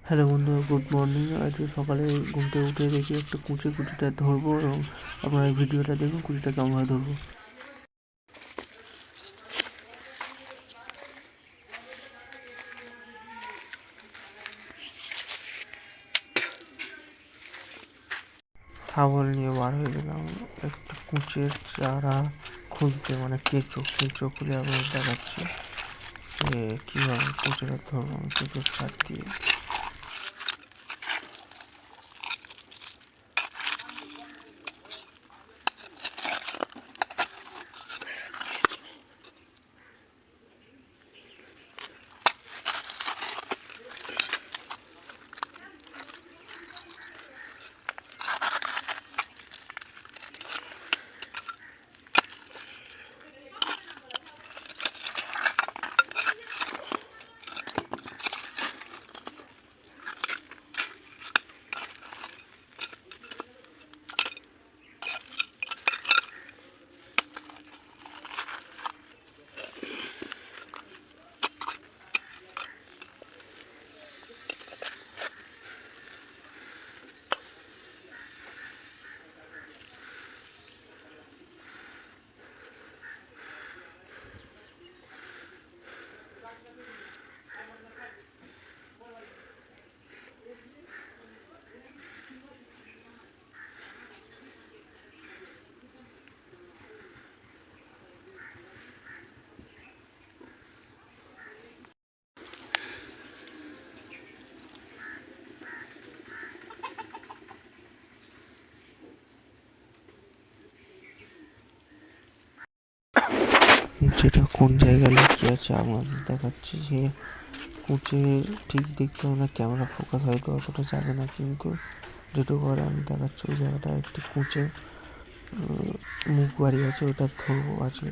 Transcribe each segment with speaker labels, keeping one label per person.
Speaker 1: Hello বন্ধুরা, good morning. আজকে সকালে ঘুম থেকে উঠে দেখি একটা কুচিটা ধরবো এবং আপনারা এই ভিডিওটা দেখুন কুচিটা কেমনভাবে ধরবো। শাবল নিয়ে বার হয়ে গেলাম একটা কুচের চারা খুঁজতে, মানে কেঁচো খুলে আপনাদের দেখাচ্ছি যে কীভাবে কুচিটা ধরবো কেঁচোর সার দিয়ে। যেটা কোন জায়গায় লুকিয়ে আছে আপনাদের দেখাচ্ছি। যে কুচের ঠিক দেখতে হবে না, ক্যামেরা ফোকাস হয়তো অতটা যাবে না, কিন্তু যেটুকু করে আমি দেখাচ্ছি ওই জায়গাটা একটি কুচে মুখ বাড়ি আছে, ওটা ধরবো আজকে।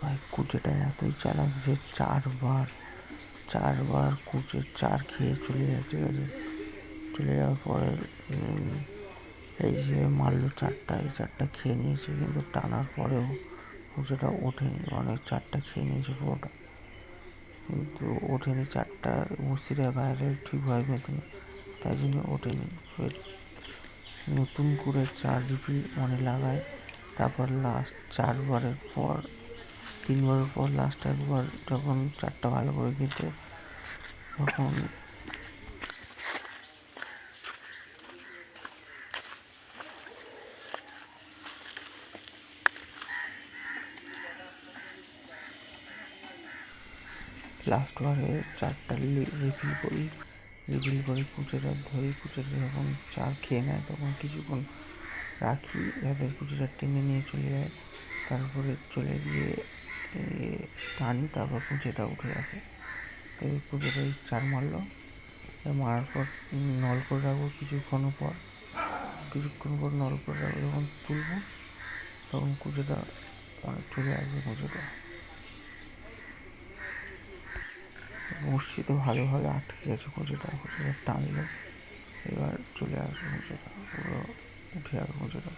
Speaker 1: ভাই কুচেটা এতই চালাক যে চারবার কুচের চার খেয়ে চলে যাচ্ছে। চলে যাওয়ার পরে এই যে মারলো চারটা, এই চারটা খেয়ে নিয়েছে, কিন্তু টানার পরেও কুঁচেটা ওঠেনি, অনেক চারটা খেয়ে নিয়েছে পুরোটা, কিন্তু ওঠেনি। চারটা মসজিদের বাইরে ঠিকভাবে মেতেনি, তাই জন্য ওঠেনি। ফের নতুন করে 4 রিপিল মানে লাগায়। তারপর লাস্ট 4বারের পর 3বারের পর লাস্ট একবার যখন চারটা ভালো করে গেঁথে তখন লাস্টবারে 4টা রিফিল করি। রিফিল করে কুঁচেটা ধরি, কুঁচেটা যখন 4 খেয়ে নেয় তখন কিছুক্ষণ রাখি যাতে কুঁচেটা টেনে নিয়ে চলে যায়। তারপরে চলে গিয়ে টানি, তারপর কুঁচেটা উঠে আসে। এই কুঁচেটা 4 মারলো, মারার পর নল করে রাখবো। কিছুক্ষণ পর নল করে রাখবো, যখন তুলবো তখন কুঁচেটা অনেক চলে আসবে। কুঁচেটা মসজিদে ভালোভাবে আটকে গেছে। কুঁচেটা টানলে এবার চলে আসবে, কুঁচেটা পুরো উঠে আসবে কুঁচেটা।